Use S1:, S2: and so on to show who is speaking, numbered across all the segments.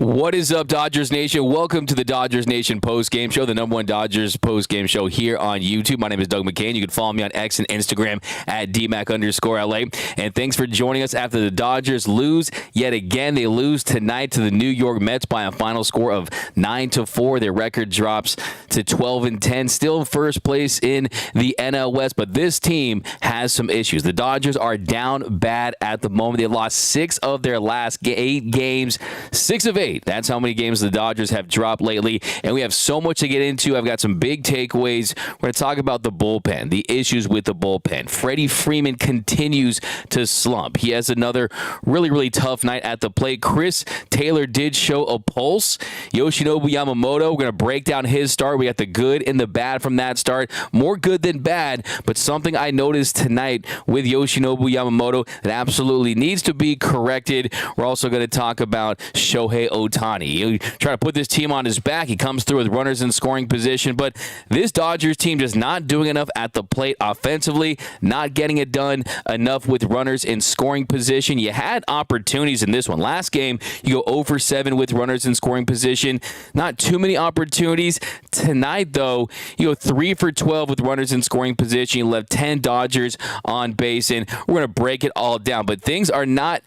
S1: What is up, Dodgers Nation? Welcome to the Dodgers Nation Postgame Show, the #1 Dodgers Postgame Show here on YouTube. My name is Doug McKain. You can follow me on X and Instagram at DMac_LA. And thanks for joining us after the Dodgers lose yet again. They lose tonight to the New York Mets by a final score of 9-4. Their record drops to 12-10. Still in first place in the NL West, but this team has some issues. The Dodgers are down bad at the moment. They lost 6 of their last 8 games. 6 of 8. That's how many games the Dodgers have dropped lately, and we have so much to get into. I've got some big takeaways. We're going to talk about the bullpen, the issues with the bullpen. Freddie Freeman continues to slump. He has another really tough night at the plate. Chris Taylor did show a pulse. Yoshinobu Yamamoto, we're going to break down his start. We got the good and the bad from that start. More good than bad, but something I noticed tonight with Yoshinobu Yamamoto that absolutely needs to be corrected. We're also going to talk about Shohei Ohtani. You try to put this team on his back. He comes through with runners in scoring position, but this Dodgers team just not doing enough at the plate offensively, not getting it done enough with runners in scoring position. You had opportunities in this one. Last game, you go 0 for 7 with runners in scoring position. Not too many opportunities. Tonight, though, you go 3 for 12 with runners in scoring position. You left 10 Dodgers on base, and we're going to break it all down. But things are not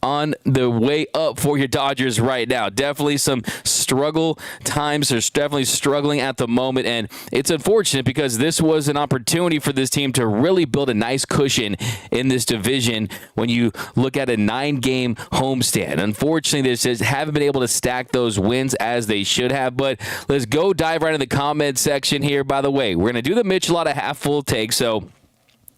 S1: on the way up for your Dodgers right now. Definitely some struggle times. They're definitely struggling at the moment, and it's unfortunate because this was an opportunity for this team to really build a nice cushion in this division when you look at a 9-game homestand. Unfortunately, they just haven't been able to stack those wins as they should have, but let's go dive right in the comment section here. By the way, we're going to do the Michelada half-full take, so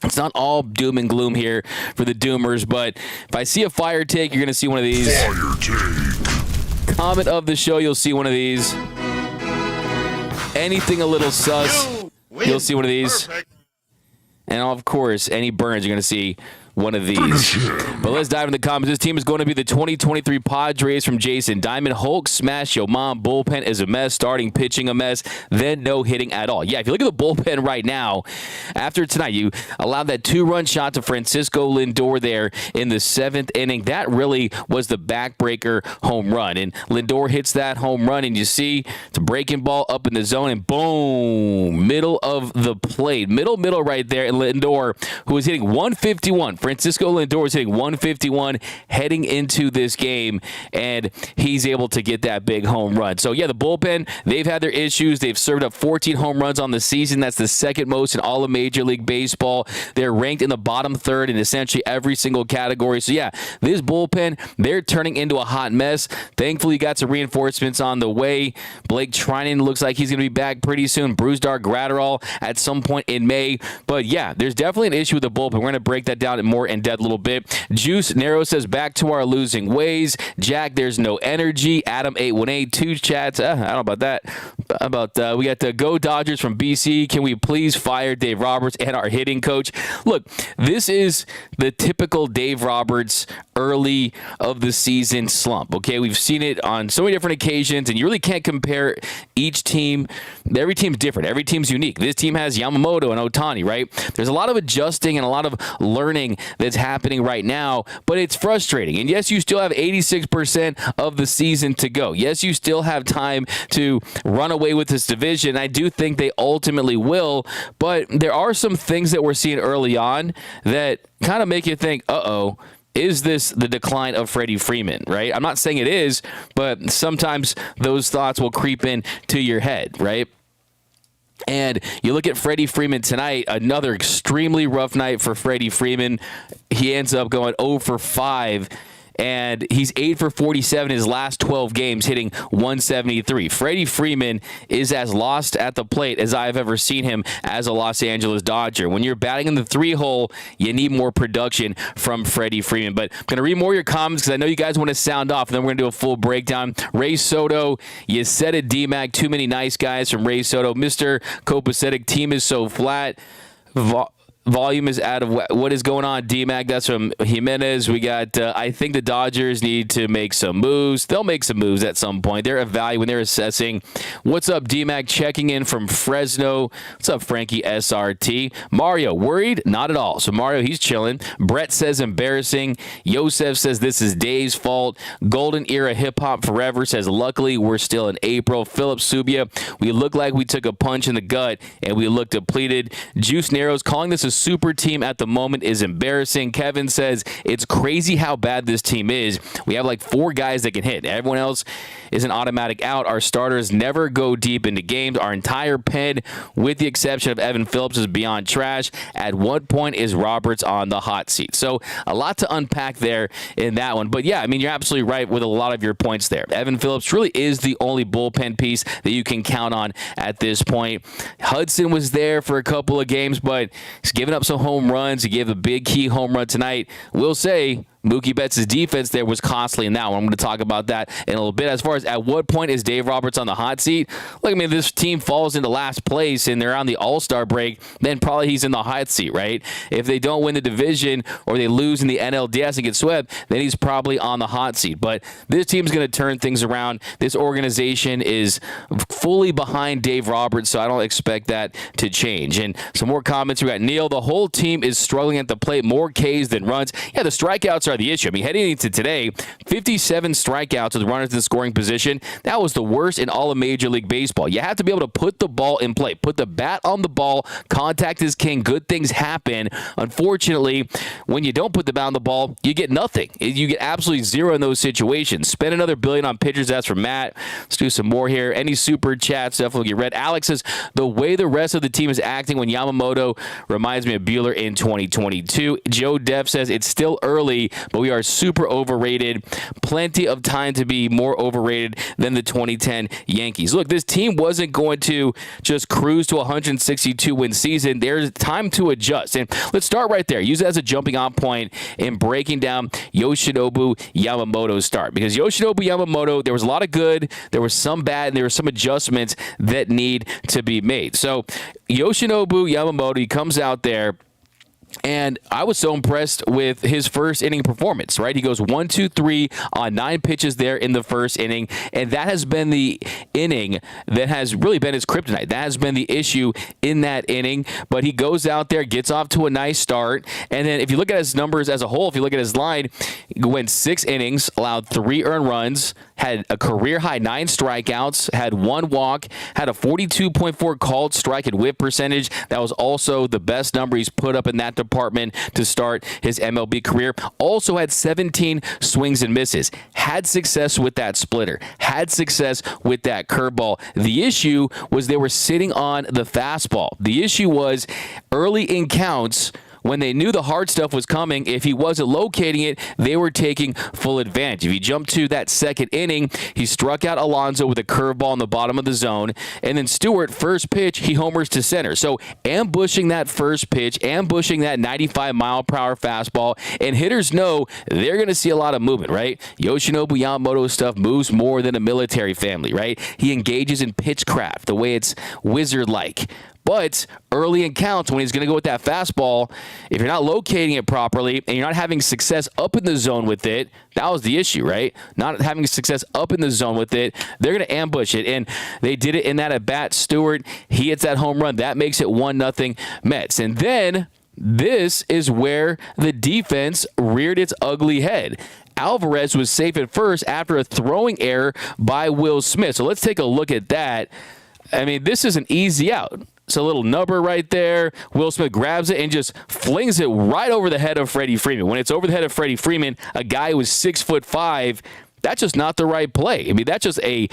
S1: it's not all doom and gloom here for the Doomers, but if I see a fire take, you're going to see one of these. Fire take. Comment of the show, you'll see one of these. Anything a little sus, you'll see one of these. Perfect. And of course, any burns, you're going to see one of these. But let's dive into the comments. This team is going to be the 2023 Padres from Jason. Diamond Hulk, smash yo mom. Bullpen is a mess. Starting pitching a mess. Then no hitting at all. Yeah, if you look at the bullpen right now, after tonight, you allowed that 2-run shot to Francisco Lindor there in the 7th inning. That really was the backbreaker home run. And Lindor hits that home run, and you see it's a breaking ball up in the zone, and boom, middle of the plate. Middle right there. And Lindor, who was hitting 151. Francisco Lindor is hitting 151 heading into this game, and he's able to get that big home run. So, yeah, the bullpen, they've had their issues. They've served up 14 home runs on the season. That's the second most in all of Major League Baseball. They're ranked in the bottom third in essentially every single category. So, yeah, this bullpen, they're turning into a hot mess. Thankfully, you got some reinforcements on the way. Blake Trinan looks like he's going to be back pretty soon. Brusdar Graterol at some point in May. But, yeah, there's definitely an issue with the bullpen. We're going to break that down more in depth a little bit. Juice Nero says, back to our losing ways. Jack, there's no energy. Adam 818, 2 chats. I don't know about that. We got the Go Dodgers from BC. Can we please fire Dave Roberts and our hitting coach? Look, this is the typical Dave Roberts early of the season slump. Okay, we've seen it on so many different occasions, and you really can't compare each team. Every team's different. Every team's unique. This team has Yamamoto and Ohtani, right? There's a lot of adjusting and a lot of learning that's happening right now, but it's frustrating. And yes, you still have 86% of the season to go. Yes, you still have time to run away with this division. I do think they ultimately will, but there are some things that we're seeing early on that kind of make you think, uh-oh, is this the decline of Freddie Freeman, right? I'm not saying it is, but sometimes those thoughts will creep in to your head, right? And you look at Freddie Freeman tonight, another extremely rough night for Freddie Freeman. He ends up going 0 for 5. And he's 8 for 47 in his last 12 games, hitting 173. Freddie Freeman is as lost at the plate as I've ever seen him as a Los Angeles Dodger. When you're batting in the 3-hole, you need more production from Freddie Freeman. But I'm going to read more of your comments because I know you guys want to sound off, and then we're going to do a full breakdown. Ray Soto, you said it, D-Mac. Too many nice guys from Ray Soto. Mr. Copacetic, team is so flat. volume is out of what is going on, D-Mac. That's from Jimenez. We got, I think the Dodgers need to make some moves. They'll make some moves at some point. They're evaluating, when they're assessing. What's up, D-Mac? Checking in from Fresno. What's up, Frankie SRT? Mario, worried? Not at all. So Mario, he's chilling. Brett says embarrassing. Yosef says this is Dave's fault. Golden era hip-hop forever says luckily we're still in April. Philip Subia, we look like we took a punch in the gut and we look depleted. Juice Narrows, calling this a super team at the moment is embarrassing. Kevin says it's crazy how bad this team is. We have like 4 guys that can hit. Everyone else is an automatic out. Our starters never go deep into games. Our entire pen, with the exception of Evan Phillips, is beyond trash. At what point is Roberts on the hot seat? So a lot to unpack there in that one. But yeah, I mean, you're absolutely right with a lot of your points there. Evan Phillips really is the only bullpen piece that you can count on at this point. Hudson was there for a couple of games, but he's given up some home runs. He gave a big key home run tonight. We'll say Mookie Betts' defense there was costly in that one. I'm going to talk about that in a little bit. As far as at what point is Dave Roberts on the hot seat, look, I mean, this team falls into last place and they're on the All-Star break, then probably he's in the hot seat, right? If they don't win the division or they lose in the NLDS and get swept, then he's probably on the hot seat. But this team's going to turn things around. This organization is fully behind Dave Roberts, so I don't expect that to change. And some more comments. We got Neil. The whole team is struggling at the plate, more Ks than runs. Yeah, the strikeouts are the issue. I mean, heading into today, 57 strikeouts with runners in scoring position. That was the worst in all of Major League Baseball. You have to be able to put the ball in play, put the bat on the ball. Contact is king. Good things happen. Unfortunately, when you don't put the bat on the ball, you get nothing. You get absolutely zero in those situations. Spend another $1 billion on pitchers. That's from Matt. Let's do some more here. Any super chats definitely get read. Alex says the way the rest of the team is acting when Yamamoto reminds me of Buehler in 2022. Joe Dev says it's still early, but we are super overrated. Plenty of time to be more overrated than the 2010 Yankees. Look, this team wasn't going to just cruise to a 162-win season. There's time to adjust. And let's start right there. Use it as a jumping off point in breaking down Yoshinobu Yamamoto's start. Because Yoshinobu Yamamoto, there was a lot of good, there was some bad, and there were some adjustments that need to be made. So Yoshinobu Yamamoto, he comes out there, and I was so impressed with his first inning performance, right? He goes 1, 2, 3 on 9 pitches there in the first inning, and that has been the inning that has really been his kryptonite. That has been the issue in that inning, but he goes out there, gets off to a nice start, and then if you look at his numbers as a whole, if you look at his line, he went 6 innings, allowed 3 earned runs, had a career-high 9 strikeouts, had 1 walk, had a 42.4 called strike and whip percentage. That was also the best number he's put up in that department to start his MLB career. Also had 17 swings and misses. Had success with that splitter. Had success with that curveball. The issue was they were sitting on the fastball. The issue was early in counts, when they knew the hard stuff was coming, if he wasn't locating it, they were taking full advantage. If you jump to that second inning, he struck out Alonso with a curveball in the bottom of the zone, and then Stewart, first pitch, he homers to center. So ambushing that first pitch, ambushing that 95-mile-per-hour fastball, and hitters know they're going to see a lot of movement, right? Yoshinobu Yamamoto stuff moves more than a military family, right? He engages in pitchcraft, the way it's wizard-like. But early in counts, when he's going to go with that fastball, if you're not locating it properly and you're not having success up in the zone with it, that was the issue, right? Not having success up in the zone with it, they're going to ambush it. And they did it in that at-bat. Stewart, he hits that home run. That makes it 1-0 Mets. And then this is where the defense reared its ugly head. Alvarez was safe at first after a throwing error by Will Smith. So let's take a look at that. I mean, this is an easy out. It's a little nubber right there. Will Smith grabs it and just flings it right over the head of Freddie Freeman. When it's over the head of Freddie Freeman, a guy who was 6'5", that's just not the right play. I mean, that's just a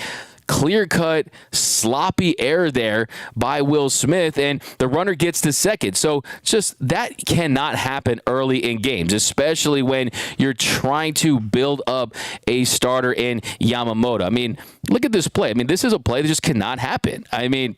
S1: clear-cut, sloppy error there by Will Smith, and the runner gets to second. So just that cannot happen early in games, especially when you're trying to build up a starter in Yamamoto. I mean, look at this play. I mean, this is a play that just cannot happen. I mean,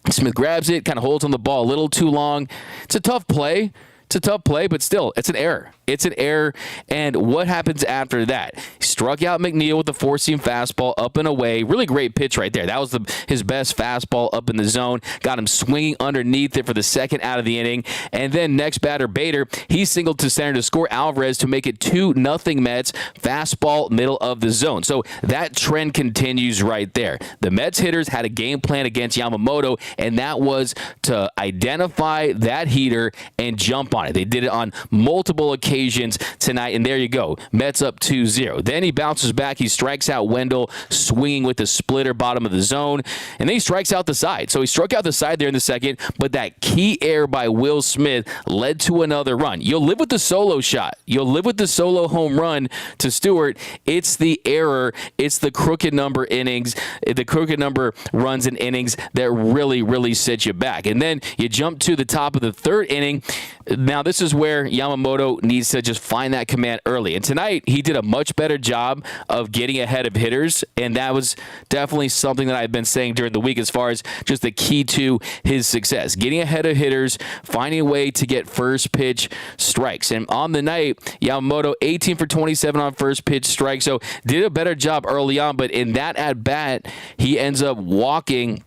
S1: Smith grabs it, kind of holds on the ball a little too long. It's a tough play It's a tough play, but still, it's an error. It's an error. And what happens after that? He struck out McNeil with the four-seam fastball up and away. Really great pitch right there. That was his best fastball up in the zone. Got him swinging underneath it for the second out of the inning. And then next batter, Bader, he singled to center to score Alvarez to make it 2-0 Mets. Fastball middle of the zone. So that trend continues right there. The Mets hitters had a game plan against Yamamoto, and that was to identify that heater and jump on it. They did it on multiple occasions tonight, and there you go. Mets up 2-0. Then he bounces back. He strikes out Wendell, swinging with the splitter bottom of the zone, and then he strikes out the side. So he struck out the side there in the second, but that key error by Will Smith led to another run. You'll live with the solo shot. You'll live with the solo home run to Stewart. It's the error. It's the crooked number innings, the crooked number runs and innings that really, really set you back. And then you jump to the top of the third inning. Now, this is where Yamamoto needs to just find that command early. And tonight, he did a much better job of getting ahead of hitters, and that was definitely something that I've been saying during the week as far as just the key to his success. Getting ahead of hitters, finding a way to get first pitch strikes. And on the night, Yamamoto, 18 for 27 on first pitch strikes, so did a better job early on, but in that at-bat, he ends up walking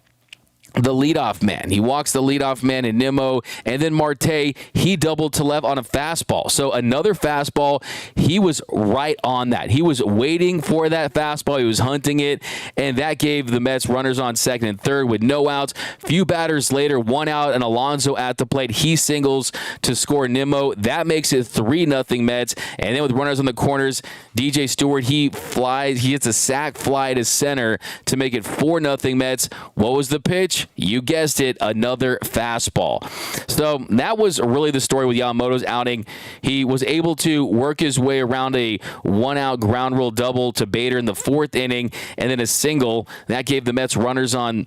S1: the leadoff man. He walks the leadoff man in Nimmo, and then Marte, he doubled to left on a fastball. So another fastball, he was right on that. He was waiting for that fastball. He was hunting it, and that gave the Mets runners on second and third with no outs. Few batters later, one out, and Alonso at the plate. He singles to score Nimmo. That makes it 3-0 Mets. And then with runners on the corners, DJ Stewart, he flies. He hits a sac fly to center to make it 4-0 Mets. What was the pitch? You guessed it, another fastball. So that was really the story with Yamamoto's outing. He was able to work his way around a one-out ground rule double to Bader in the fourth inning, and then a single. That gave the Mets runners on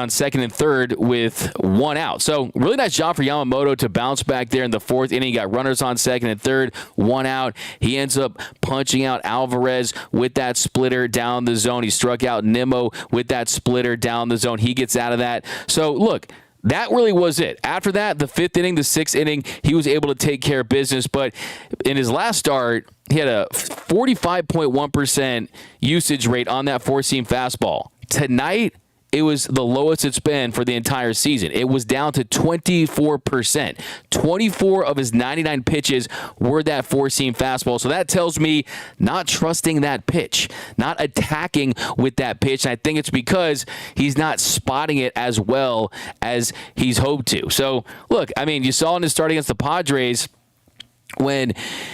S1: second and third with one out. So really nice job for Yamamoto to bounce back there in the fourth inning. He got runners on second and third, one out. He ends up punching out Alvarez with that splitter down the zone. He struck out Nimmo with that splitter down the zone. He gets out of that. So, look, that really was it. After that, the fifth inning, the sixth inning, he was able to take care of business. But in his last start, he had a 45.1% usage rate on that four-seam fastball. Tonight, it was the lowest it's been for the entire season. It was down to 24%. 24 of his 99 pitches were that four-seam fastball. So that tells me not trusting that pitch, not attacking with that pitch. And I think it's because he's not spotting it as well as he's hoped to. So, look, I mean, you saw in his start against the Padres when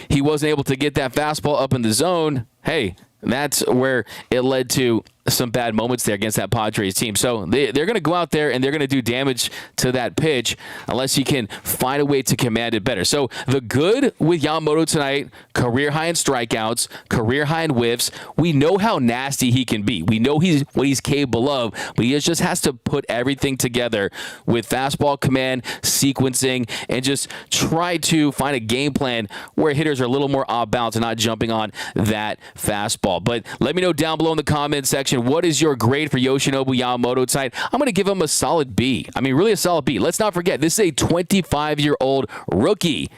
S1: he wasn't able to get that fastball up in the zone. Hey, that's where it led to some bad moments there against that Padres team. So they're going to go out there and they're going to do damage to that pitch unless you can find a way to command it better. So the good with Yamamoto tonight, career high in strikeouts, career high in whiffs. We know how nasty he can be. We know what he's capable of, but he just has to put everything together with fastball command, sequencing, and just try to find a game plan where hitters are a little more off balance and not jumping on that fastball. But let me know down below in the comment section, what is your grade for Yoshinobu Yamamoto tonight? I'm going to give him a solid B. I mean, really a solid B. Let's not forget, this is a 25-year-old rookie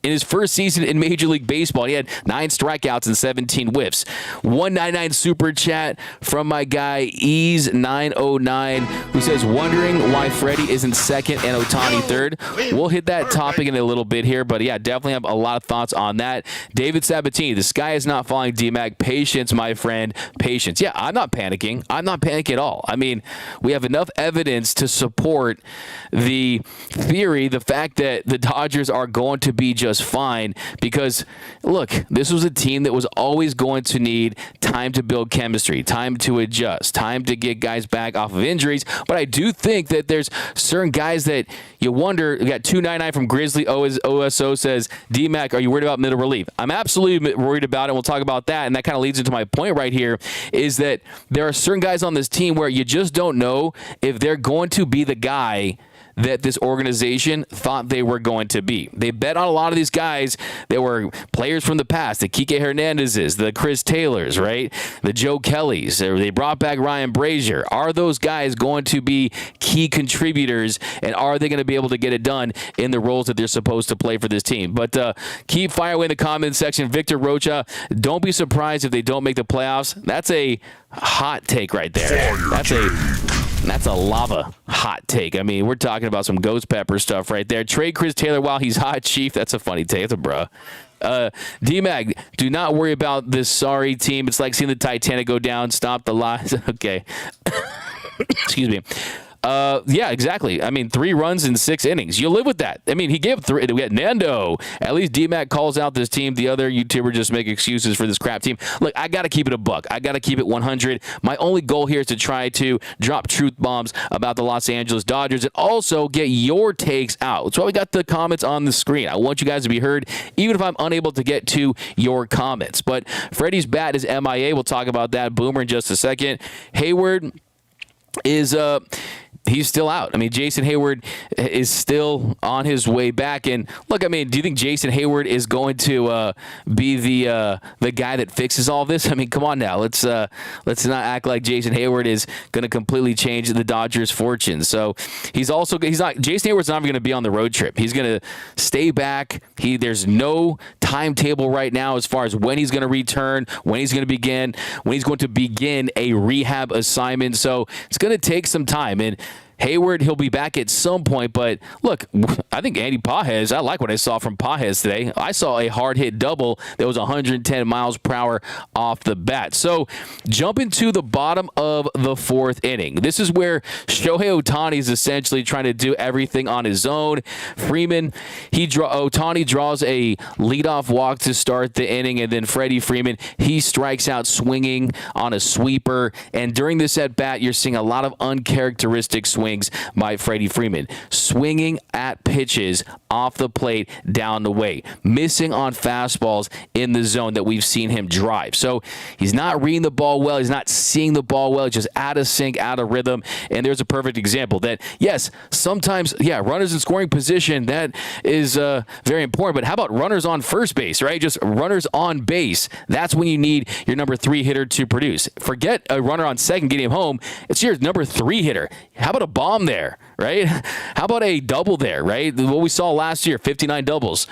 S1: in his first season in Major League Baseball. He had 9 strikeouts and 17 whiffs. 199 super chat from my guy Ease909, who says, wondering why Freddie isn't second and Ohtani third. We'll hit that topic in a little bit here, but yeah, definitely have a lot of thoughts on that. David Sabatini, the sky is not falling, D-Mac. Patience, my friend, patience. Yeah, I'm not panicking. I'm not panicking at all. I mean, we have enough evidence to support the theory, the fact that the Dodgers are going to be just fine, because look, this was a team that was always going to need time to build chemistry, time to adjust, time to get guys back off of injuries. But I do think that there's certain guys that you wonder. We got 299 from Grizzly OSO says, D-Mac, are you worried about middle relief? I'm absolutely worried about it. We'll talk about that, and that kind of leads into my point right here, is that there are certain guys on this team where you just don't know if they're going to be the guy that this organization thought they were going to be. They bet on a lot of these guys that were players from the past, the Kike Hernandezes, the Chris Taylors, right? The Joe Kellys. They brought back Ryan Brazier. Are those guys going to be key contributors, and are they going to be able to get it done in the roles that they're supposed to play for this team? But keep fire away in the comment section. Victor Rocha, don't be surprised if they don't make the playoffs. That's a hot take right there. That's a lava hot take. I mean, we're talking about some ghost pepper stuff right there. Trade Chris Taylor while he's hot, Chief. That's a funny take. That's a bruh. D-Mag, do not worry about this sorry team. It's like seeing the Titanic go down. Stop the lies. Okay. Excuse me. Yeah, exactly. I mean, 3 runs in 6 innings. You'll live with that. I mean, he gave 3. We got Nando. At least D-Mac calls out this team. The other YouTuber just make excuses for this crap team. Look, I got to keep it a buck. I got to keep it 100. My only goal here is to try to drop truth bombs about the Los Angeles Dodgers and also get your takes out. That's why we got the comments on the screen. I want you guys to be heard, even if I'm unable to get to your comments. But Freddie's bat is MIA. We'll talk about that. Boomer in just a second. Hayward is he's still out. I mean, Jason Hayward is still on his way back. And look, I mean, do you think Jason Hayward is going to be the guy that fixes all this? I mean, come on now. Let's not act like Jason Hayward is going to completely change the Dodgers' fortunes. So he's not. Jason Hayward's not going to be on the road trip. He's going to stay back. There's no timetable right now as far as when he's going to return, when he's going to begin a rehab assignment. So it's going to take some time. And Hayward, he'll be back at some point, but look, I think Andy Pages, I like what I saw from Pages today. I saw a hard-hit double that was 110 miles per hour off the bat. So jump into the bottom of the 4th inning. This is where Shohei Ohtani is essentially trying to do everything on his own. Freeman, Ohtani draws a leadoff walk to start the inning, and then Freddie Freeman, he strikes out swinging on a sweeper, and during this at-bat, you're seeing a lot of uncharacteristic swings by Freddie Freeman, swinging at pitches off the plate down the way, missing on fastballs in the zone that we've seen him drive. So he's not reading the ball well. He's not seeing the ball well. Just out of sync, out of rhythm. And there's a perfect example that, yes, sometimes, runners in scoring position, that is very important. But how about runners on first base, right? Just runners on base. That's when you need your number 3 hitter to produce. Forget a runner on second getting him home. It's your number 3 hitter. How about a bomb there, right? How about a double there, right? What we saw last year, 59 doubles,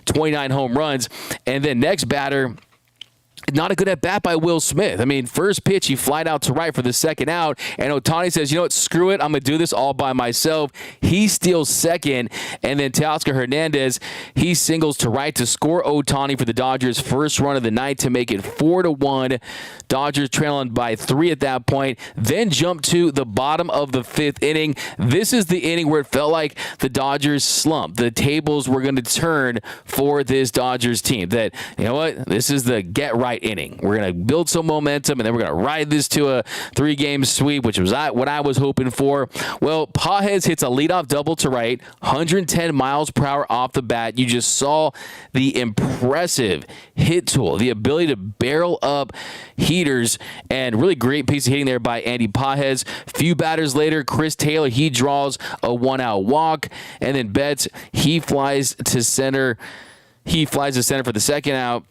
S1: 29 home runs. And then next batter, not a good at-bat by Will Smith. I mean, first pitch, he flied out to right for the second out, and Ohtani says, you know what, screw it, I'm going to do this all by myself. He steals second, and then Teoscar Hernandez, he singles to right to score Ohtani for the Dodgers' first run of the night to make it 4-1. Dodgers trailing by 3 at that point, then jump to the bottom of the 5th inning. This is the inning where it felt like the Dodgers slumped. The tables were going to turn for this Dodgers team. That, you know what, this is the get-right inning. We're going to build some momentum, and then we're going to ride this to a 3-game sweep, which was what I was hoping for. Well, Pages hits a leadoff double to right, 110 miles per hour off the bat. You just saw the impressive hit tool, the ability to barrel up heaters, and really great piece of hitting there by Andy Pages. Few batters later, Chris Taylor, he draws a 1-out walk, and then Betts, he flies to center. He flies to center for the second out.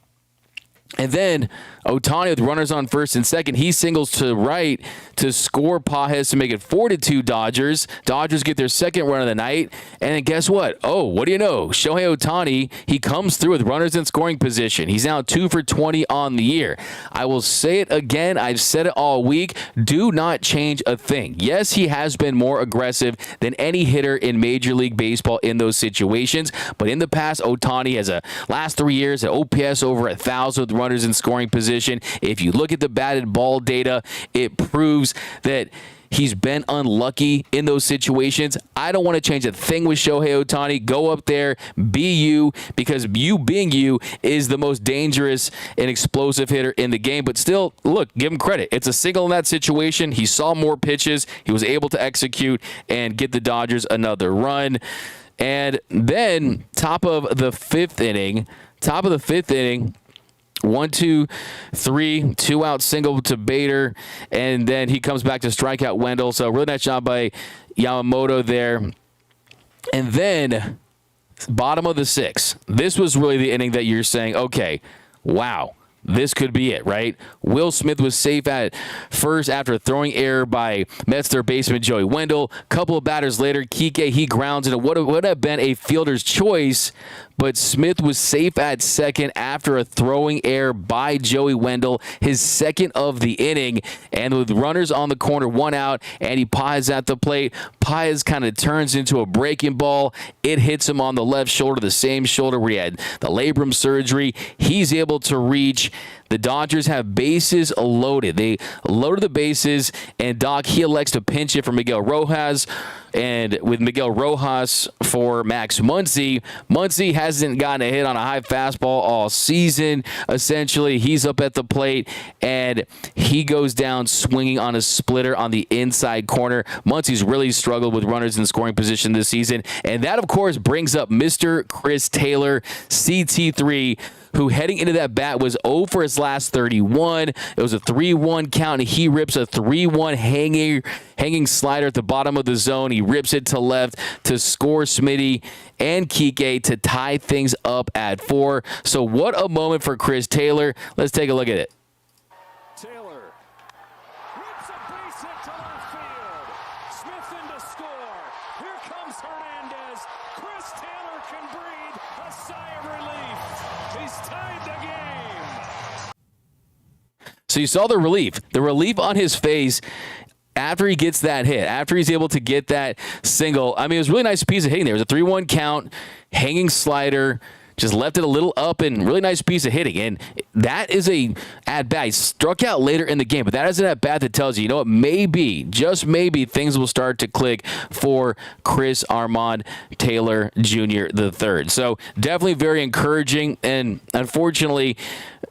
S1: And then Ohtani with runners on first and second, he singles to right to score Pages to make it 4-2 Dodgers. Dodgers get their second run of the night. And then guess what? Oh, what do you know? Shohei Ohtani, he comes through with runners in scoring position. He's now 2 for 20 on the year. I will say it again. I've said it all week. Do not change a thing. Yes, he has been more aggressive than any hitter in Major League Baseball in those situations. But in the past, Ohtani has last 3 years, an OPS over 1,000 with runners in scoring position. If you look at the batted ball data, it proves that he's been unlucky in those situations. I don't want to change a thing with Shohei Ohtani. Go up there, be you, because you being you is the most dangerous and explosive hitter in the game. But still, look, give him credit. It's a single in that situation. He saw more pitches. He was able to execute and get the Dodgers another run. And then top of the fifth inning, 1, 2, 3, 2-out single to Bader, and then he comes back to strike out Wendell. So really nice job by Yamamoto there. And then bottom of the 6th. This was really the inning that you're saying, okay, wow, this could be it, right? Will Smith was safe at first after a throwing error by Mets third baseman Joey Wendell. Couple of batters later, Kike, he grounds it. It would have been a fielder's choice, but Smith was safe at second after a throwing error by Joey Wendell, his second of the inning. And with runners on the corner, 1 out, Andy Paez at the plate. Paez kind of turns into a breaking ball. It hits him on the left shoulder, the same shoulder where he had the labrum surgery. He's able to reach. The Dodgers have bases loaded. They loaded the bases, and Doc, he elects to pinch it for Miguel Rojas. And with Miguel Rojas for Max Muncy, Muncy hasn't gotten a hit on a high fastball all season. Essentially, he's up at the plate, and he goes down swinging on a splitter on the inside corner. Muncy's really struggled with runners in scoring position this season. And that, of course, brings up Mr. Chris Taylor, CT3, who heading into that bat was 0 for his last 31. It was a 3-1 count, and he rips a 3-1 hanging slider at the bottom of the zone. He rips it to left to score Smitty and Kike to tie things up at 4. So what a moment for Chris Taylor. Let's take a look at it.
S2: Taylor rips a base hit to left field. Smith in to score. Here comes Hernandez. Chris Taylor can breathe a sigh of relief. He's tied the game.
S1: So you saw the relief on his face after he gets that hit, after he's able to get that single. I mean, it was a really nice piece of hitting there. It was a 3-1 count, hanging slider, just left it a little up, and really nice piece of hitting. And that is a at-bat. He struck out later in the game, but that is an at-bat that tells you, you know what, maybe, just maybe, things will start to click for Chris Armand Taylor Jr. III. So definitely very encouraging, and unfortunately,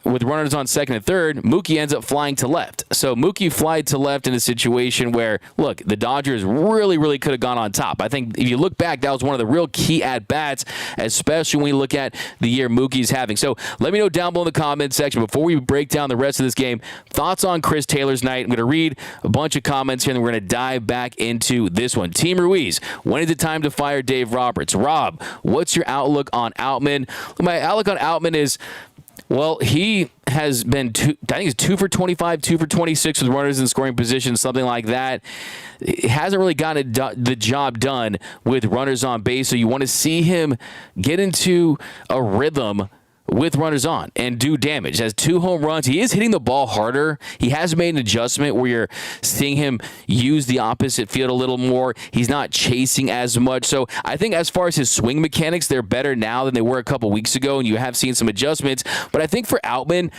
S1: with runners on second and third, Mookie ends up flying to left. So Mookie flied to left in a situation where, look, the Dodgers really could have gone on top. I think if you look back, that was one of the real key at-bats, especially when we look at the year Mookie's having. So let me know down below in the comments section before we break down the rest of this game, thoughts on Chris Taylor's night. I'm going to read a bunch of comments here, and we're going to dive back into this one. Team Ruiz, when is it time to fire Dave Roberts? Rob, what's your outlook on Outman? My outlook on Outman is, well, he has been, I think he's 2 for 25, 2 for 26 with runners in scoring position, something like that. He hasn't really gotten the job done with runners on base, so you want to see him get into a rhythm with runners on and do damage. Has 2 home runs. He is hitting the ball harder. He has made an adjustment where you're seeing him use the opposite field a little more. He's not chasing as much. So I think as far as his swing mechanics, they're better now than they were a couple weeks ago, and you have seen some adjustments. But I think for Outman,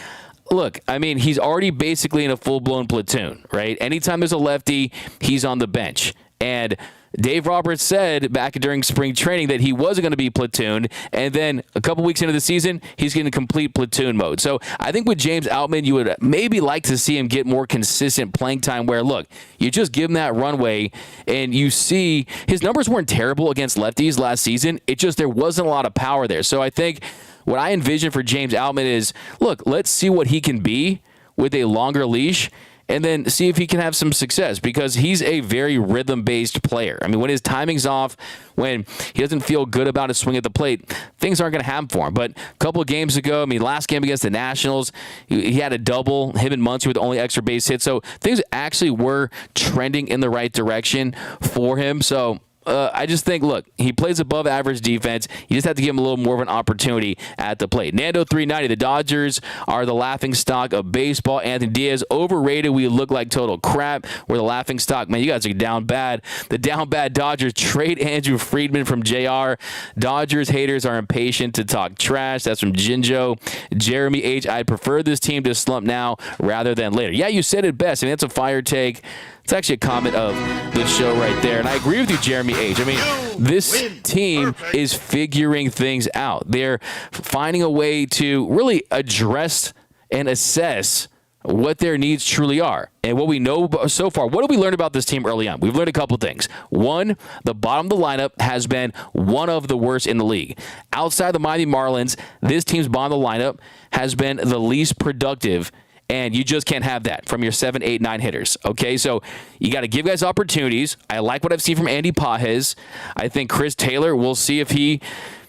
S1: look, I mean, he's already basically in a full-blown platoon, right? Anytime there's a lefty, he's on the bench. And Dave Roberts said back during spring training that he wasn't going to be platooned, and then a couple weeks into the season, he's getting complete platoon mode. So I think with James Outman, you would maybe like to see him get more consistent playing time where, look, you just give him that runway, and you see his numbers weren't terrible against lefties last season. It just, there wasn't a lot of power there. So I think what I envision for James Outman is, look, let's see what he can be with a longer leash, and then see if he can have some success, because he's a very rhythm-based player. I mean, when his timing's off, when he doesn't feel good about his swing at the plate, things aren't going to happen for him. But a couple of games ago, I mean, last game against the Nationals, he had a double, him and Muncy with the only extra base hit. So things actually were trending in the right direction for him. So I just think, look, he plays above average defense. You just have to give him a little more of an opportunity at the plate. Nando 390, the Dodgers are the laughing stock of baseball. Anthony Diaz, overrated. We look like total crap. We're the laughing stock. Man, you guys are down bad. The down bad Dodgers trade Andrew Freeman from JR. Dodgers haters are impatient to talk trash. That's from Jinjo. Jeremy H, I'd prefer this team to slump now rather than later. Yeah, you said it best. I mean, that's a fire take. It's actually a comment of the show right there. And I agree with you, Jeremy H. I mean, this team is figuring things out. They're finding a way to really address and assess what their needs truly are. And what we know so far, what have we learned about this team early on? We've learned a couple things. One, the bottom of the lineup has been one of the worst in the league. Outside the Miami Marlins, this team's bottom of the lineup has been the least productive And you just can't have that from your 7, 8, 9 hitters. Okay, so you got to give guys opportunities. I like what I've seen from Andy Pages. I think Chris Taylor, we'll see if he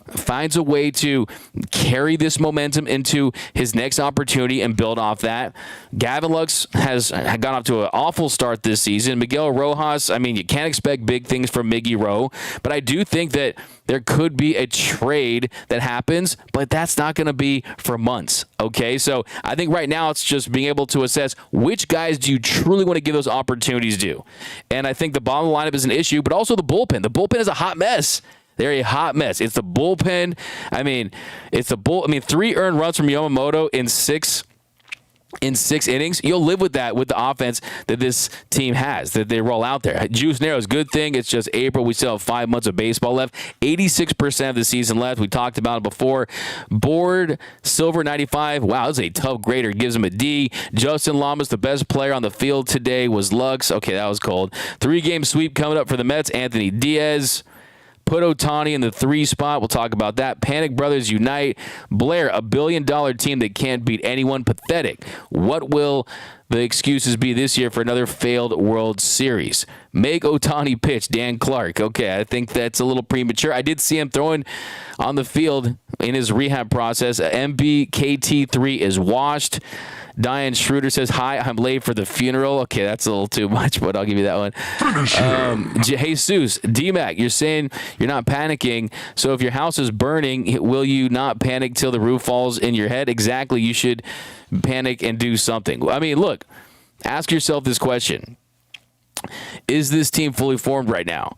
S1: finds a way to carry this momentum into his next opportunity and build off that. Gavin Lux has gone off to an awful start this season. Miguel Rojas, I mean, you can't expect big things from Miggy Rowe, but I do think that there could be a trade that happens, but that's not going to be for months, okay? So I think right now it's just being able to assess which guys do you truly want to give those opportunities to. And I think the bottom of the lineup is an issue, but also the bullpen. The bullpen is a hot mess. They're a hot mess. It's the bullpen. I mean, 3 earned runs from Yamamoto in six innings. You'll live with that with the offense that this team has, that they roll out there. Juice narrows, good thing. It's just April. We still have 5 months of baseball left. 86% of the season left. We talked about it before. Board, Silver 95. Wow, this is a tough grader. Gives him a D. Justin Lamas, the best player on the field today was Lux. Okay, that was cold. 3-game sweep coming up for the Mets. Anthony Diaz. Put Ohtani in the 3 spot. We'll talk about that. Panic Brothers Unite. Blair, a $1 billion team that can't beat anyone. Pathetic. What will the excuses be this year for another failed World Series? Make Ohtani pitch. Dan Clark. Okay, I think that's a little premature. I did see him throwing on the field in his rehab process. MBKT3 is washed. Diane Schroeder says, hi, I'm late for the funeral. Okay, that's a little too much, but I'll give you that one. Jesus, D-Mac, you're saying you're not panicking, so if your house is burning, will you not panic till the roof falls in your head? Exactly, you should panic and do something. I mean, look, ask yourself this question. Is this team fully formed right now?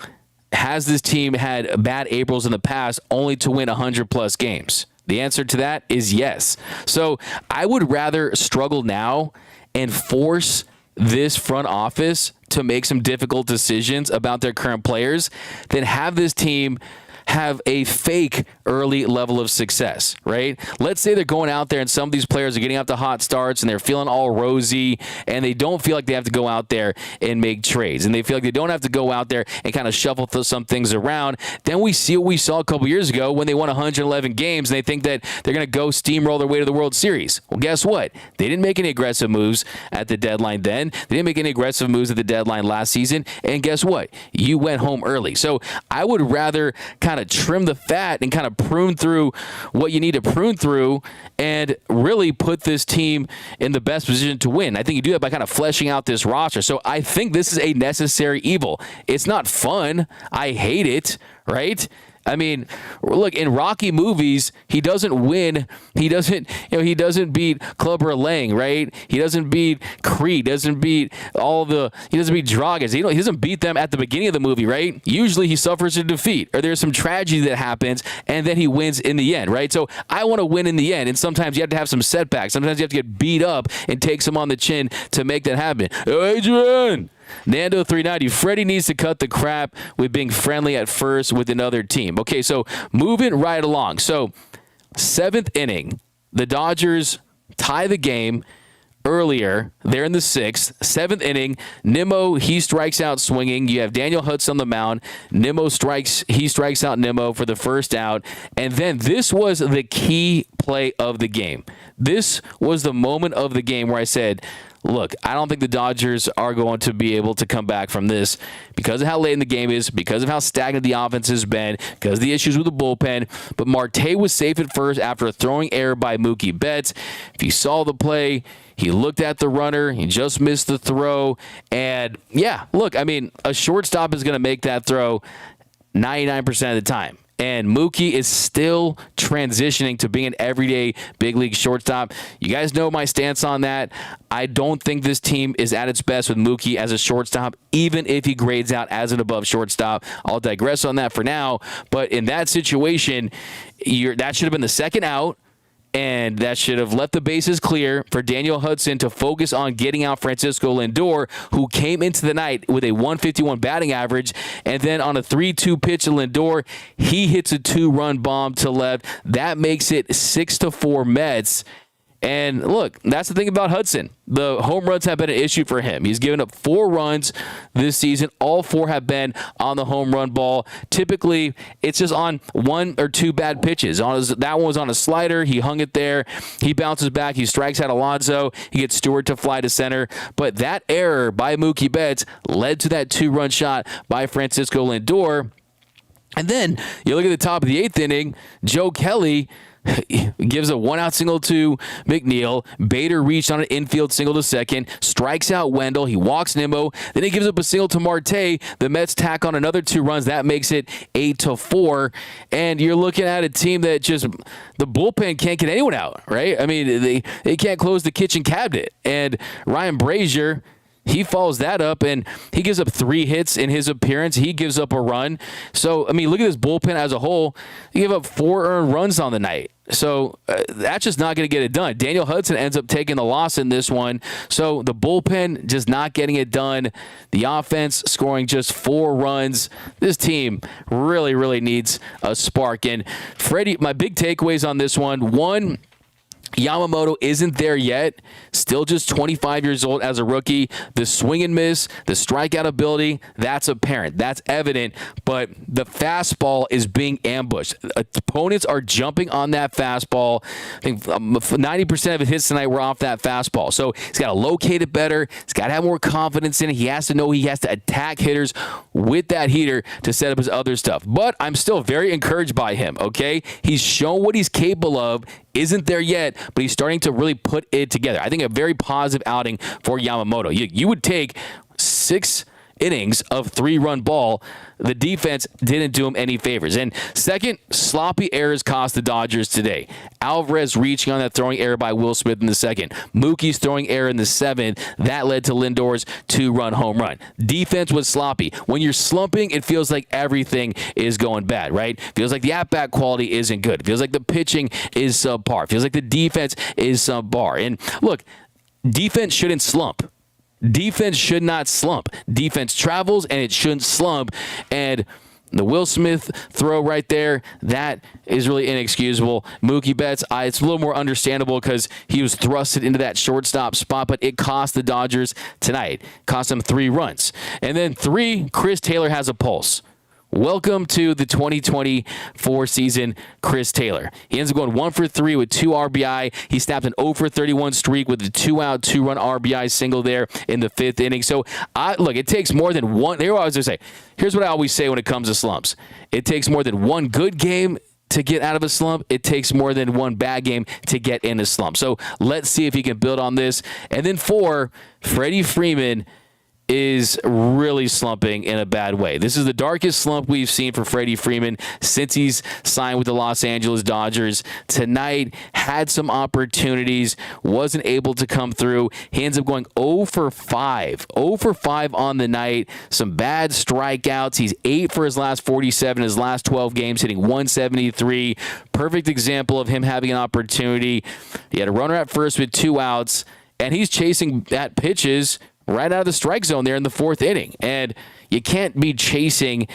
S1: Has this team had bad Aprils in the past only to win 100-plus games? The answer to that is yes. So I would rather struggle now and force this front office to make some difficult decisions about their current players than have this team have a fake early level of success, right? Let's say they're going out there and some of these players are getting out to hot starts and they're feeling all rosy and they don't feel like they have to go out there and make trades and they feel like they don't have to go out there and kind of shuffle some things around. Then we see what we saw a couple years ago when they won 111 games and they think that they're going to go steamroll their way to the World Series. Well, guess what? They didn't make any aggressive moves at the deadline then. They didn't make any aggressive moves at the deadline last season. And guess what? You went home early. So I would rather kind of trim the fat and kind of prune through what you need to prune through and really put this team in the best position to win. I think you do that by kind of fleshing out this roster. So I think this is a necessary evil. It's not fun. I hate it, right? I mean, look, in Rocky movies, he doesn't win. He doesn't beat Clubber Lang, right? He doesn't beat Creed, he doesn't beat Dragas. He doesn't beat them at the beginning of the movie, right? Usually he suffers a defeat or there's some tragedy that happens and then he wins in the end, right? So I want to win in the end. And sometimes you have to have some setbacks. Sometimes you have to get beat up and take some on the chin to make that happen. Adrian! Nando 390, Freddie needs to cut the crap with being friendly at first with another team. Okay, so moving right along. So 7th inning, the Dodgers tie the game earlier. They're in the 6th. 7th inning, Nimmo, he strikes out swinging. You have Daniel Hudson on the mound. He strikes out Nimmo for the first out. And then this was the key play of the game. This was the moment of the game where I said, look, I don't think the Dodgers are going to be able to come back from this because of how late in the game is, because of how stagnant the offense has been, because of the issues with the bullpen. But Marte was safe at first after a throwing error by Mookie Betts. If you saw the play, he looked at the runner. He just missed the throw. And, yeah, look, I mean, a shortstop is going to make that throw 99% of the time. And Mookie is still transitioning to being an everyday big league shortstop. You guys know my stance on that. I don't think this team is at its best with Mookie as a shortstop, even if he grades out as an above shortstop. I'll digress on that for now. But in that situation, that should have been the second out. And that should have left the bases clear for Daniel Hudson to focus on getting out Francisco Lindor, who came into the night with a 151 batting average. And then on a 3-2 pitch to Lindor, he hits a 2-run bomb to left. That makes it 6-4 Mets. And look, that's the thing about Hudson. The home runs have been an issue for him. He's given up 4 runs this season. All 4 have been on the home run ball. Typically, it's just on 1 or 2 bad pitches. That one was on a slider. He hung it there. He bounces back. He strikes out Alonso. He gets Stewart to fly to center. But that error by Mookie Betts led to that 2-run shot by Francisco Lindor. And then you look at the top of the 8th inning, Joe Kelly gives a 1-out single to McNeil. Bader reached on an infield single to second, strikes out Wendell. He walks Nimmo. Then he gives up a single to Marte. The Mets tack on another 2 runs. That makes it 8-4. And you're looking at a team that just, the bullpen can't get anyone out, right? I mean, they can't close the kitchen cabinet. And Ryan Brazier, he follows that up, and he gives up 3 hits in his appearance. He gives up a run. So, I mean, look at this bullpen as a whole. He gave up 4 earned runs on the night. So that's just not going to get it done. Daniel Hudson ends up taking the loss in this one. So the bullpen just not getting it done. The offense scoring just 4 runs. This team really, really needs a spark. And Freddie, my big takeaways on this one, Yamamoto isn't there yet. Still just 25 years old as a rookie. The swing and miss, the strikeout ability, that's apparent. That's evident. But the fastball is being ambushed. Opponents are jumping on that fastball. I think 90% of his hits tonight were off that fastball. So he's got to locate it better. He's got to have more confidence in it. He has to know he has to attack hitters with that heater to set up his other stuff. But I'm still very encouraged by him, okay? He's shown what he's capable of. Isn't there yet, but he's starting to really put it together. I think a very positive outing for Yamamoto. You would take 6 innings of 3-run ball. The defense didn't do him any favors. And second, sloppy errors cost the Dodgers today. Alvarez reaching on that throwing error by Will Smith in the second. Mookie's throwing error in the 7th. That led to Lindor's 2-run home run. Defense was sloppy. When you're slumping, it feels like everything is going bad, right? Feels like the at-bat quality isn't good. Feels like the pitching is subpar. Feels like the defense is subpar. And look, defense shouldn't slump. Defense should not slump. Defense travels, and it shouldn't slump. And the Will Smith throw right there, that is really inexcusable. Mookie Betts, it's a little more understandable because he was thrusted into that shortstop spot, but it cost the Dodgers tonight. Cost them 3 runs. And then 3, Chris Taylor has a pulse. Welcome to the 2024 season, Chris Taylor. He ends up going 1 for 3 with 2 RBI. He snapped an 0 for 31 streak with a 2-out, 2-run RBI single there in the 5th inning. So, look, it takes more than one. Here's what I was going to say. Here's what I always say when it comes to slumps. It takes more than one good game to get out of a slump. It takes more than one bad game to get in a slump. So let's see if he can build on this. And then 4, Freddie Freeman is really slumping in a bad way. This is the darkest slump we've seen for Freddie Freeman since he's signed with the Los Angeles Dodgers. Tonight, had some opportunities, wasn't able to come through. He ends up going 0 for 5. 0 for 5 on the night. Some bad strikeouts. He's 8 for his last 47, his last 12 games, hitting 173. Perfect example of him having an opportunity. He had a runner at first with 2 outs, and he's chasing at pitches right out of the strike zone there in the 4th inning. And you can't be chasing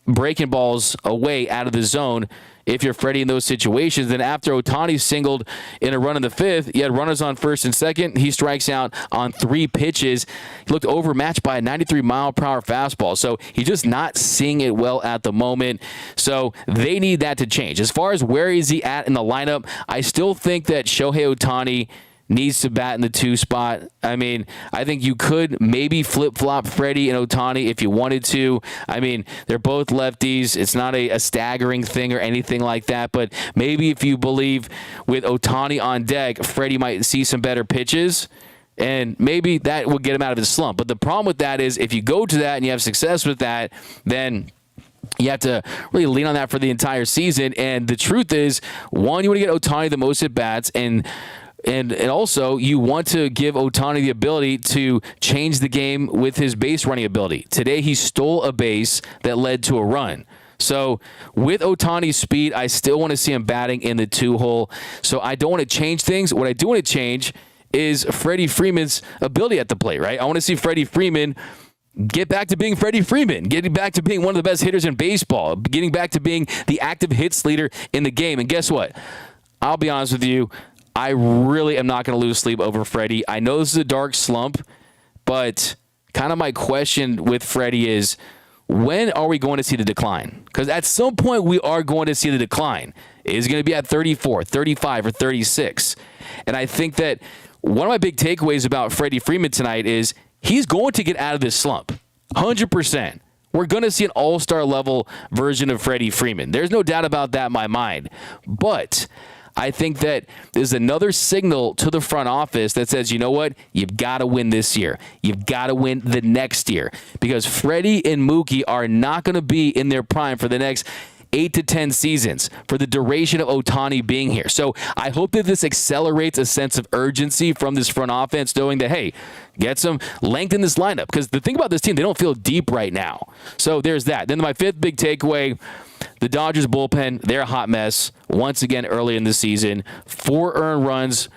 S1: breaking balls away out of the zone if you're Freddie in those situations. Then after Ohtani singled in a run in the 5th, you had runners on 1st and 2nd. He strikes out on 3 pitches. He looked overmatched by a 93-mile-per-hour fastball. So he's just not seeing it well at the moment. So they need that to change. As far as where is he at in the lineup, I still think that Shohei Ohtani needs to bat in the 2 spot. I mean, I think you could maybe flip-flop Freddie and Ohtani if you wanted to. I mean, they're both lefties. It's not a staggering thing or anything like that, but maybe if you believe with Ohtani on deck, Freddie might see some better pitches, and maybe that will get him out of his slump. But the problem with that is if you go to that and you have success with that, then you have to really lean on that for the entire season. And the truth is, one, you want to get Ohtani the most at-bats, and also, you want to give Ohtani the ability to change the game with his base running ability. Today, he stole a base that led to a run. So with Ohtani's speed, I still want to see him batting in the 2-hole. So I don't want to change things. What I do want to change is Freddie Freeman's ability at the plate, right? I want to see Freddie Freeman get back to being Freddie Freeman, getting back to being one of the best hitters in baseball, getting back to being the active hits leader in the game. And guess what? I'll be honest with you. I really am not going to lose sleep over Freddie. I know this is a dark slump, but kind of my question with Freddie is, when are we going to see the decline? Because at some point we are going to see the decline. Is it going to be at 34, 35, or 36? And I think that one of my big takeaways about Freddie Freeman tonight is he's going to get out of this slump. 100%. We're going to see an all-star level version of Freddie Freeman. There's no doubt about that in my mind. But I think that there's another signal to the front office that says, you know what? You've got to win this year. You've got to win the next year. Because Freddie and Mookie are not going to be in their prime for the next 8 to 10 seasons for the duration of Ohtani being here. So I hope that this accelerates a sense of urgency from this front offense, knowing that, hey, get some length in this lineup. Because the thing about this team, they don't feel deep right now. So there's that. Then my fifth big takeaway, the Dodgers bullpen, they're a hot mess once again early in the season. 4 earned runs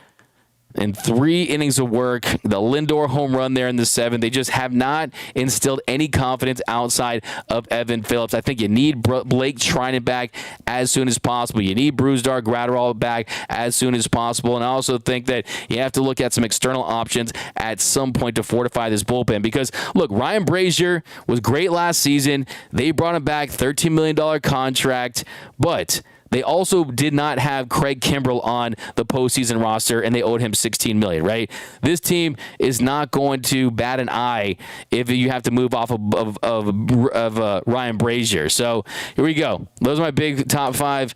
S1: in 3 innings of work. The Lindor home run there in the 7th. They just have not instilled any confidence outside of Evan Phillips. I think you need Blake Trinan back as soon as possible. You need Brusdar Graterol back as soon as possible. And I also think that you have to look at some external options at some point to fortify this bullpen. Because, look, Ryan Brazier was great last season. They brought him back, $13 million contract. But they also did not have Craig Kimbrell on the postseason roster, and they owed him $16 million, right? This team is not going to bat an eye if you have to move off of Ryan Brazier. So here we go. Those are my big top 5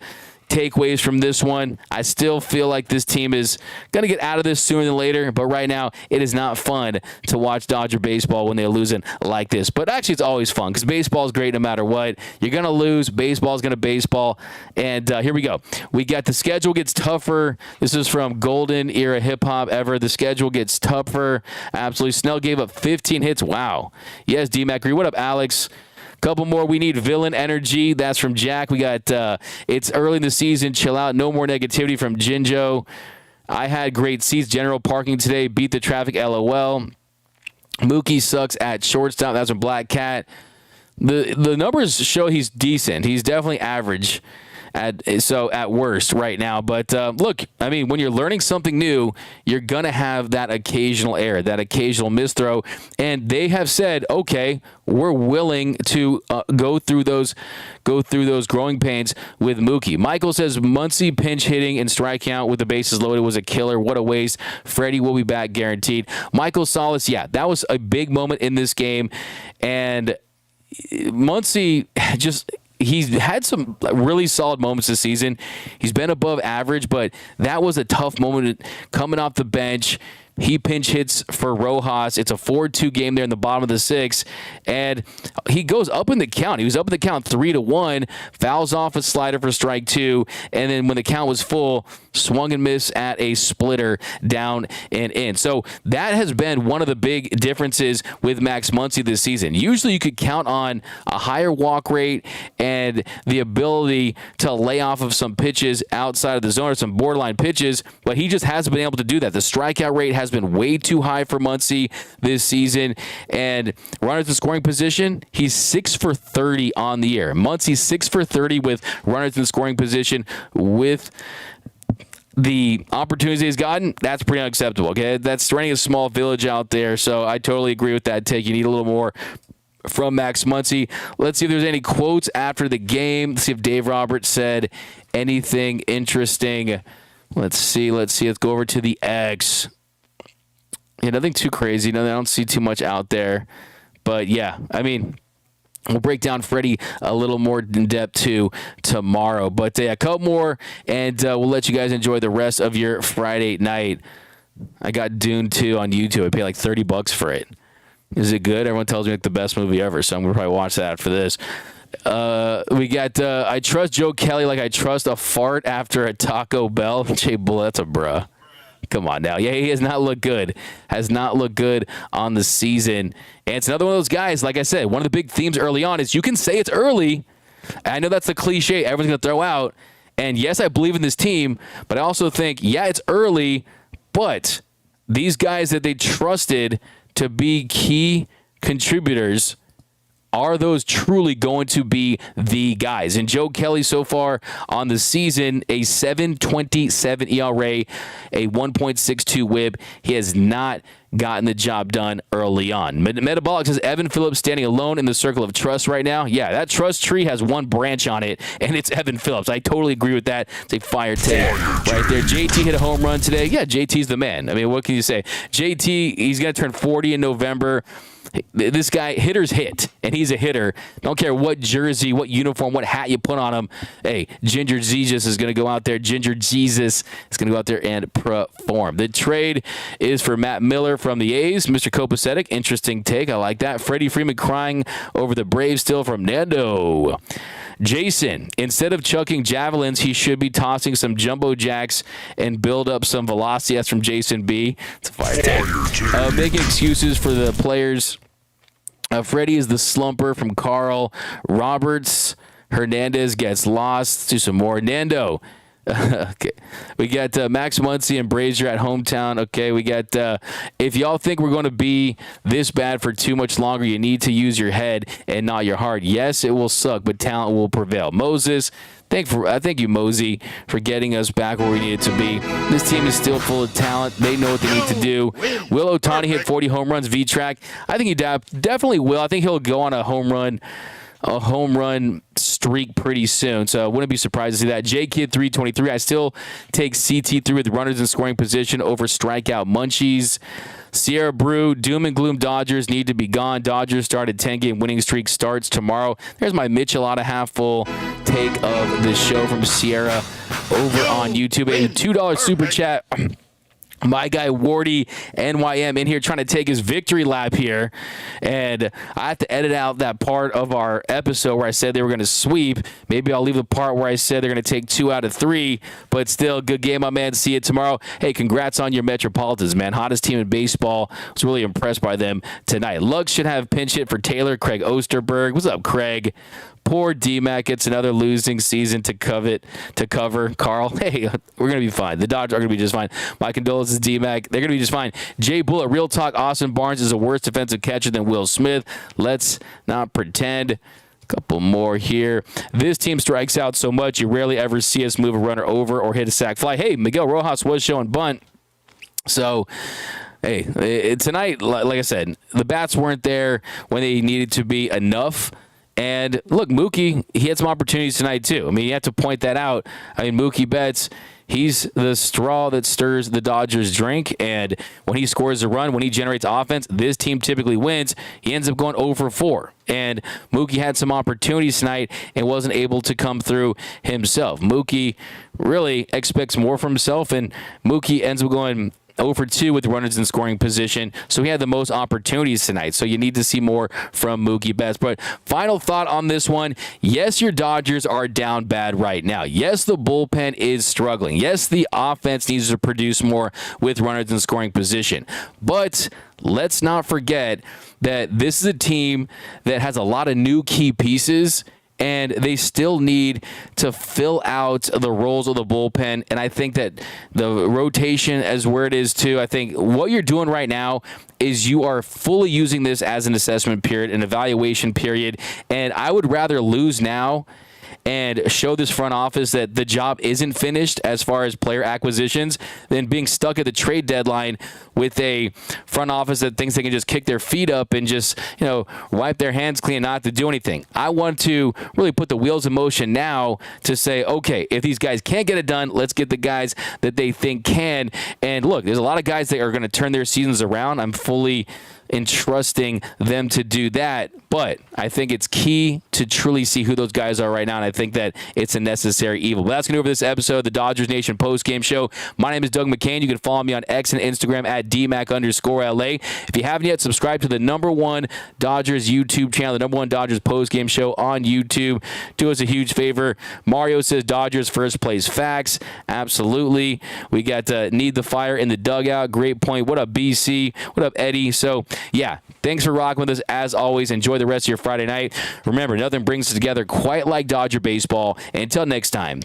S1: takeaways from this one. I still feel like this team is going to get out of this sooner than later, but right now it is not fun to watch Dodger baseball when they're losing like this. But actually it's always fun because baseball is great no matter what. You're going to lose. Baseball is going to baseball. And here we go. We got the schedule gets tougher. This is from Golden Era Hip Hop Ever. The schedule gets tougher. Absolutely. Snell gave up 15 hits. Wow. Yes, D-Mac. What up, Alex? Couple more. We need villain energy. That's from Jack. We got it's early in the season. Chill out. No more negativity from Jinjo. I had great seats. General parking today. Beat the traffic. LOL. Mookie sucks at shortstop. That's from Black Cat. The numbers show he's decent. He's definitely average at worst right now. But look, I mean, when you're learning something new, you're going to have that occasional error, that occasional misthrow. And they have said, okay, we're willing to go through those growing pains with Mookie. Michael says Muncy pinch hitting and strike out with the bases loaded was a killer. What a waste. Freddie will be back guaranteed. Michael Salas, yeah, that was a big moment in this game. And Muncy just... He's had some really solid moments this season. He's been above average, but that was a tough moment coming off the bench. He pinch hits for Rojas. It's a 4-2 game there in the bottom of the 6th, and he goes up in the count. He was up in the count 3-1, fouls off a slider for strike 2, and then when the count was full, swung and missed at a splitter down and in. So that has been one of the big differences with Max Muncy this season. Usually you could count on a higher walk rate and the ability to lay off of some pitches outside of the zone or some borderline pitches, but he just hasn't been able to do that. The strikeout rate has been way too high for Muncy this season, and runners in scoring position, he's 6 for 30 on the year. Muncy's 6 for 30 with runners in scoring position with the opportunities he's gotten. That's pretty unacceptable. Okay, that's running a small village out there, so I totally agree with that take. You need a little more from Max Muncy. Let's see if there's any quotes after the game. Let's see if Dave Roberts said anything interesting. Let's see. Let's go over to the X. Yeah, nothing too crazy. No, I don't see too much out there. But yeah, I mean, we'll break down Freddie a little more in depth too tomorrow. But a couple more, and we'll let you guys enjoy the rest of your Friday night. I got Dune 2 on YouTube. I paid like $30 for it. Is it good? Everyone tells me it's the best movie ever, so I'm going to probably watch that after this. We got I trust Joe Kelly like I trust a fart after a Taco Bell. Jay Bull, that's a bruh. Come on now. Yeah, he has not looked good. Has not looked good on the season. And it's another one of those guys, like I said, one of the big themes early on is you can say it's early. I know that's the cliche everyone's going to throw out. And yes, I believe in this team, but I also think, yeah, it's early, but these guys that they trusted to be key contributors are those truly going to be the guys? And Joe Kelly so far on the season, a 7.27 ERA, a 1.62 whip. He has not gotten the job done early on. Metabolic says Evan Phillips standing alone in the circle of trust right now. Yeah, that trust tree has one branch on it, and it's Evan Phillips. I totally agree with that. It's a fire take right there. JT hit a home run today. Yeah, JT's the man. I mean, what can you say? JT, he's going to turn 40 in November. This guy, hitters hit, and he's a hitter. Don't care what jersey, what uniform, what hat you put on him. Hey, Ginger Jesus is going to go out there. Ginger Jesus is going to go out there and perform. The trade is for Matt Miller from the A's. Mr. Kopacetic, interesting take. I like that. Freddie Freeman crying over the Braves still from Nando. Jason, instead of chucking javelins, he should be tossing some jumbo jacks and build up some velocity. That's from Jason B. It's a fire take. Making excuses for the players. Freddie is the slumper from Carl. Roberts, Hernandez gets lost. Let's do some more. Nando. Okay. We got Max Muncy and Brazier at hometown. Okay, we got if y'all think we're going to be this bad for too much longer, you need to use your head and not your heart. Yes, it will suck, but talent will prevail. Moses, thank you, Mosey, for getting us back where we needed to be. This team is still full of talent. They know what they need to do. Will Ohtani hit 40 home runs V-Track? I think he definitely will. I think he'll go on a home run streak pretty soon, so I wouldn't be surprised to see that. J-Kid 323, I still take CT3 with runners in scoring position over strikeout munchies. Sierra Brew, doom and gloom Dodgers need to be gone. Dodgers started 10-game winning streak, starts tomorrow. There's my Michelada half-full take of the show from Sierra over on YouTube. A $2 super chat. My guy Wardy NYM in here trying to take his victory lap here, and I have to edit out that part of our episode where I said they were going to sweep. Maybe I'll leave the part where I said they're going to take 2 out of 3, but still, good game, my man. See you tomorrow. Hey, congrats on your Metropolitans, man. Hottest team in baseball. I was really impressed by them tonight. Lux should have pinch hit for Taylor. Craig Osterberg. What's up, Craig? Poor D-Mac gets another losing season to cover. Carl, hey, we're going to be fine. The Dodgers are going to be just fine. My condolences, D-Mac. They're going to be just fine. Jay Bullet, real talk, Austin Barnes is a worse defensive catcher than Will Smith. Let's not pretend. Couple more here. This team strikes out so much, you rarely ever see us move a runner over or hit a sac fly. Hey, Miguel Rojas was showing bunt. So, hey, tonight, like I said, the bats weren't there when they needed to be enough. And look, Mookie, he had some opportunities tonight too. I mean, you have to point that out. I mean, Mookie Betts, he's the straw that stirs the Dodgers' drink. And when he scores a run, when he generates offense, this team typically wins. He ends up going 0 for 4. And Mookie had some opportunities tonight and wasn't able to come through himself. Mookie really expects more from himself, and Mookie ends up going 0 for 2 with runners in scoring position. So he had the most opportunities tonight. So you need to see more from Mookie Betts. But final thought on this one. Yes, your Dodgers are down bad right now. Yes, the bullpen is struggling. Yes, the offense needs to produce more with runners in scoring position. But let's not forget that this is a team that has a lot of new key pieces, and they still need to fill out the roles of the bullpen. And I think that the rotation as where it is too, I think what you're doing right now is you are fully using this as an assessment period, an evaluation period. And I would rather lose now and show this front office that the job isn't finished as far as player acquisitions than being stuck at the trade deadline with a front office that thinks they can just kick their feet up and just, wipe their hands clean and not have to do anything. I want to really put the wheels in motion now to say, okay, if these guys can't get it done, let's get the guys that they think can. And look, there's a lot of guys that are going to turn their seasons around. I'm fully entrusting them to do that, but I think it's key to truly see who those guys are right now, and I think that it's a necessary evil. But that's going to do it for this episode of the Dodgers Nation Postgame Show. My name is Doug McKain. You can follow me on X and Instagram at DMac_LA. If you haven't yet, subscribe to the #1 Dodgers YouTube channel, the #1 Dodgers Postgame Show on YouTube. Do us a huge favor. Mario says Dodgers first place facts. Absolutely. We got Need the Fire in the dugout. Great point. What up, BC? What up, Eddie? So, yeah, thanks for rocking with us. As always, enjoy the rest of your Friday night. Remember, nothing brings us together quite like Dodger baseball. Until next time,